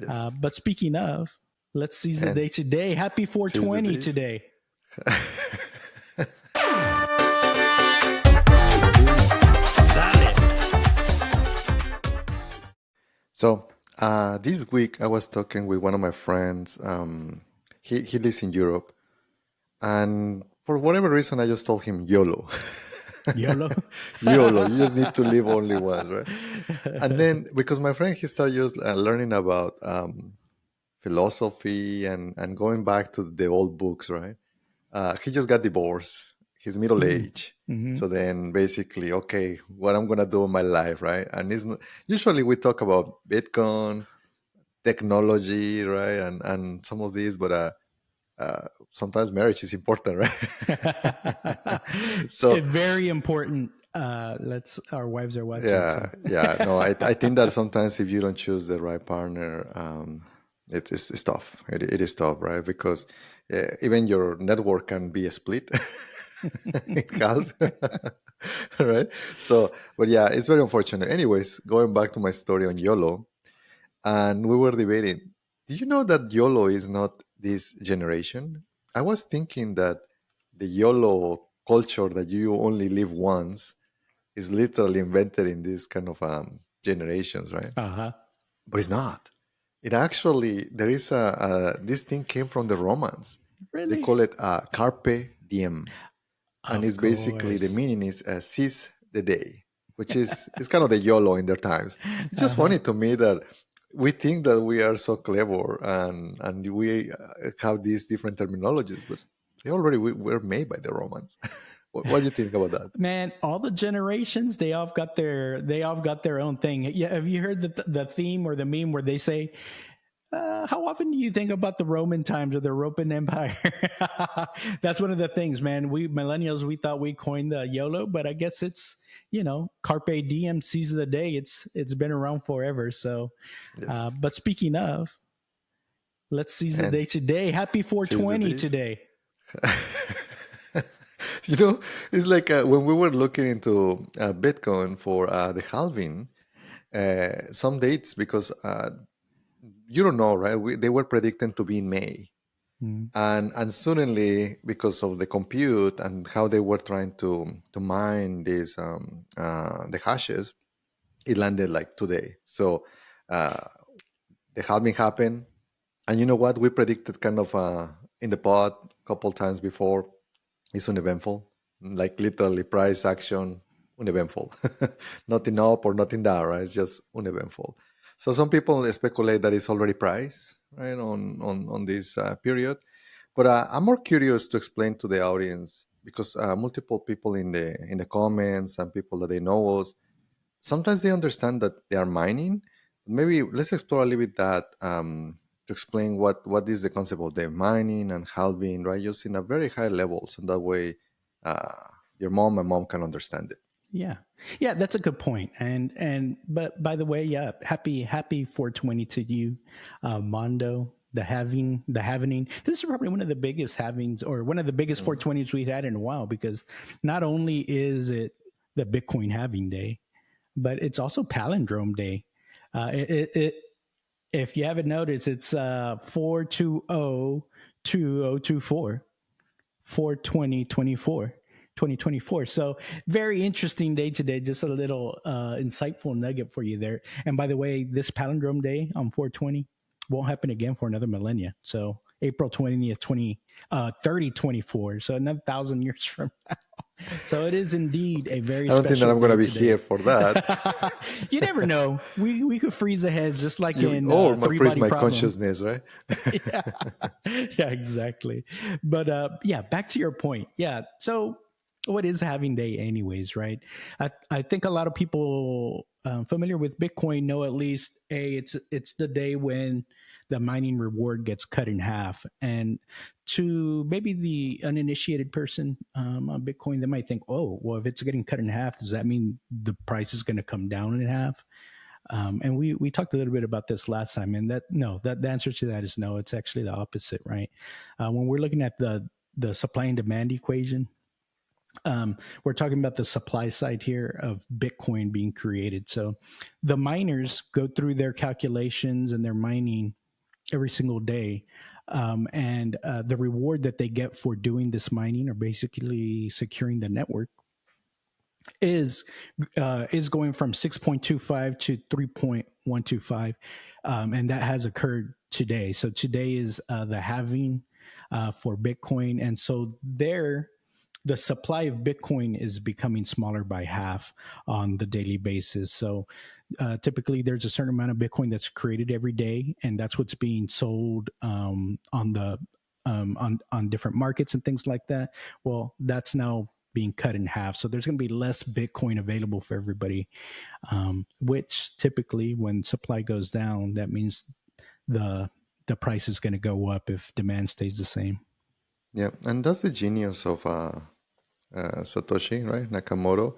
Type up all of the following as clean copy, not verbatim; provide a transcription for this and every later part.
Yes. But speaking of, let's seize the And day today. Happy seize the 420 days. today. So this week I was talking with one of my friends. He lives in Europe, and for whatever reason, I just told him YOLO. YOLO. YOLO. You just need to live only once, right? And then because my friend he started just learning about philosophy and going back to the old books, right? He just got divorced. He's middle age. Mm-hmm. So then basically, okay, what I'm gonna do in my life, right? And it's not, usually we talk about Bitcoin, technology, right, and some of these, but sometimes marriage is important, right? So Very important. Let's our wives are watching. yeah, So yeah, no, I think that sometimes if you don't choose the right partner, it's tough. It is tough, right? Because even your network can be split in half, right? So, but yeah, it's very unfortunate. Anyways, going back to my story on YOLO, and we were debating. Do you know that YOLO is not this generation? I was thinking that the YOLO culture that you only live once is literally invented in this kind of generations, right? uh-huh. But it's not. It actually there is a this thing came from the Romans. They Really? call it carpe diem, and Of it's basically the course. meaning is seize the day, which is kind of the YOLO in their times. It's just Uh-huh. funny to me that we think that we are so clever and we have these different terminologies, but they already were made by the Romans. What do you think about that? Man, all the generations, they all got their own thing. Yeah, have you heard the theme or the meme where they say, how often do you think about the Roman times or the Roman Empire? That's one of the things, man. We millennials, we thought we coined the YOLO, but I guess it's carpe diem, seize the day. It's been around forever. So, Yes, but speaking of, let's seize the and day today. Happy seize the 420 days. today. You know, it's like when we were looking into Bitcoin for the halving, some dates because you don't know, right? They were predicting to be in May, Mm. and suddenly because of the compute and how they were trying to mine these the hashes, it landed like today. So uh, the halving happened, and you know what? We predicted kind of in the pod a couple times before. It's uneventful, like literally price action uneventful, nothing up or nothing down, right? It's just uneventful. So some people speculate that it's already priced, right, on this period. But I'm more curious to explain to the audience because multiple people in the comments and people that they know us sometimes they understand that they are mining. Maybe let's explore a little bit that to explain what is the concept of the mining and halving, right? Just in a very high level, so that way uh, your mom and mom can understand it. Yeah. Yeah, that's a good point. And but by the way, yeah, happy 420 to you, Mondo. The having. This is probably one of the biggest havings or one of the biggest Mm. 420s we've had in a while because not only is it the Bitcoin halving day, but it's also palindrome day. It if you haven't noticed, it's 420 2024. So very interesting day today. Just a little insightful nugget for you there. And by the way, this palindrome day on 420 won't happen again for another millennia. So April 20th, 3024. So another 1,000 years from now. So it is indeed a very I don't think that special I'm gonna day be here today. for that. You never know. We could freeze the heads just like You in or my Three freeze Body my Problem. consciousness, right? Yeah. Yeah, exactly. But yeah, back to your point. Yeah. So what is having day anyways, right? I think a lot of people familiar with Bitcoin know at least it's the day when the mining reward gets cut in half. And to maybe the uninitiated person on Bitcoin, they might think, oh, well, if it's getting cut in half, does that mean the price is going to come down in half? And we talked a little bit about this last time, and that no, that the answer to that is no. It's actually the opposite, right? When we're looking at the supply and demand equation, We're talking about the supply side here of Bitcoin being created. So the miners go through their calculations and their mining every single day. And the reward that they get for doing this mining or basically securing the network is going from 6.25 to 3.125, and that has occurred today. So today is the halving for Bitcoin, and so there the supply of Bitcoin is becoming smaller by half on the daily basis. So typically, there's a certain amount of Bitcoin that's created every day, and that's what's being sold on the on different markets and things like that. Well, that's now being cut in half. So there's going to be less Bitcoin available for everybody, which typically, when supply goes down, that means the the price is going to go up if demand stays the same. Yeah, and that's the genius of Satoshi, right? Nakamoto,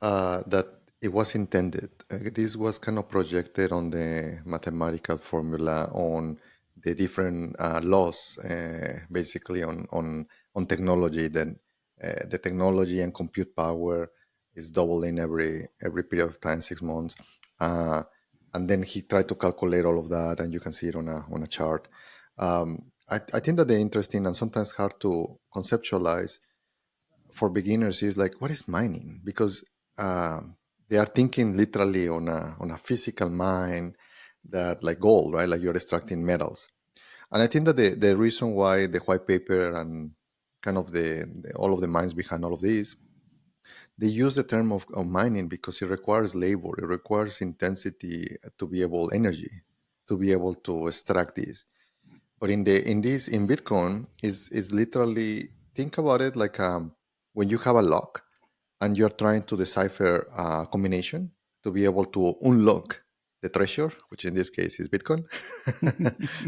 that it was intended. This was kind of projected on the mathematical formula on the different laws, basically on technology. Then the technology and compute power is doubling every period of time, 6 months. Uh, and then he tried to calculate all of that, and you can see it on a chart. I think that the interesting and sometimes hard to conceptualize for beginners is like, what is mining? Because they are thinking literally on a physical mine, that like gold, right? Like you're extracting metals. And I think that the reason why the white paper and kind of the all of the minds behind all of this, they use the term of mining because it requires labor, it requires intensity to be able, energy to be able to extract this. But in Bitcoin is literally, think about it like, when you have a lock and you're trying to decipher a combination to be able to unlock the treasure, which in this case is Bitcoin.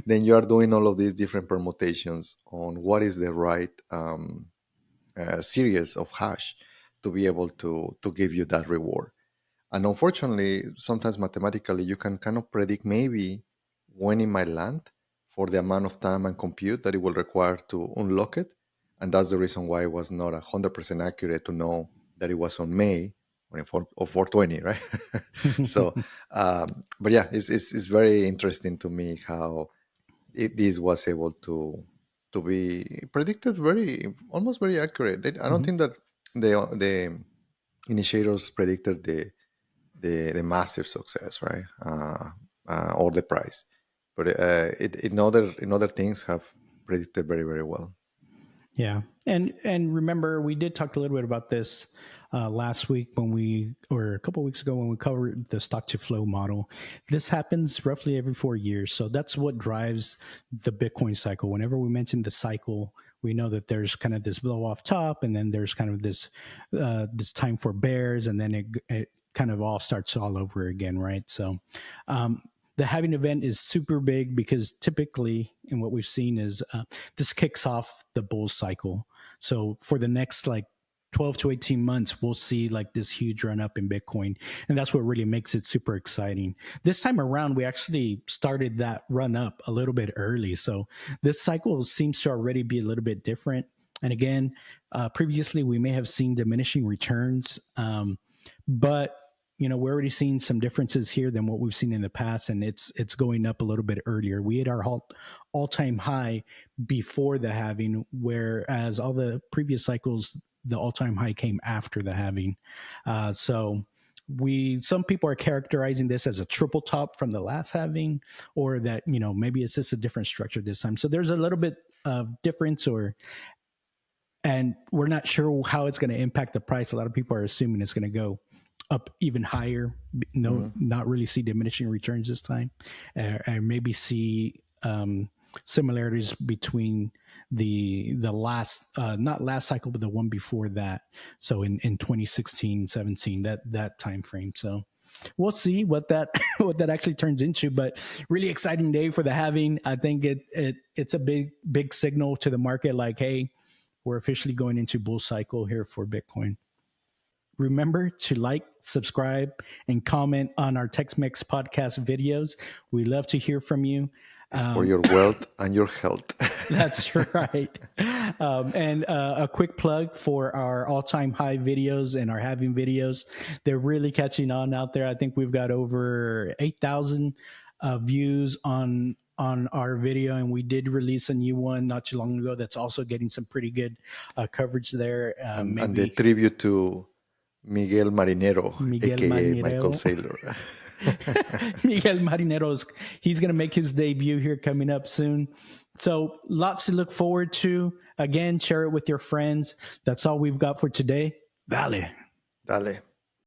Then you are doing all of these different permutations on what is the right series of hash to be able to give you that reward. And unfortunately, sometimes mathematically, you can kind of predict maybe when it might land for the amount of time and compute that it will require to unlock it. And that's the reason why it was not 100% accurate to know that it was on May or 420, right? So, but yeah, it's very interesting to me how this was able to be predicted very, almost very accurate. I don't Mhm. think that the initiators predicted the massive success, right? Or the price, but in other things have predicted very very well. Yeah, and remember, we did talk a little bit about this last week or a couple of weeks ago when we covered the stock to flow model. This happens roughly every 4 years, so that's what drives the Bitcoin cycle. Whenever we mention the cycle, we know that there's kind of this blow off top, and then there's kind of this time for bears, and then it kind of all starts all over again, right? So. The halving event is super big because typically, and what we've seen is this kicks off the bull cycle. So for the next like 12 to 18 months, we'll see like this huge run up in Bitcoin. And that's what really makes it super exciting. This time around, we actually started that run up a little bit early. So this cycle seems to already be a little bit different. And again, previously we may have seen diminishing returns, but we're already seeing some differences here than what we've seen in the past, and it's going up a little bit earlier. We hit our all-time high before the halving, whereas all the previous cycles, the all-time high came after the halving. So some people are characterizing this as a triple top from the last halving, or that maybe it's just a different structure this time. So there's a little bit of difference, and we're not sure how it's going to impact the price. A lot of people are assuming it's going to go up even higher. No, Hmm. not really see diminishing returns this time, and maybe see similarities between the last not last cycle, but the one before that. So in 2016, 17, that time frame. So we'll see what that what that actually turns into. But really exciting day for the halving. I think it's a big signal to the market, like, hey, we're officially going into bull cycle here for Bitcoin. Remember to like, subscribe, and comment on our Tech-Mex Podcast videos. We love to hear from you. It's for your wealth and your health. That's right. And a quick plug for our all-time high videos and our Halving videos. They're really catching on out there. I think we've got over 8,000 views on our video, and we did release a new one not too long ago that's also getting some pretty good coverage there. And the Maybe tribute to Miguel Marinero, Miguel aka Michael Marinero. Saylor. Miguel Marinero's he's going to make his debut here coming up soon. So lots to look forward to. Again, share it with your friends. That's all we've got for today. Vale. Dale.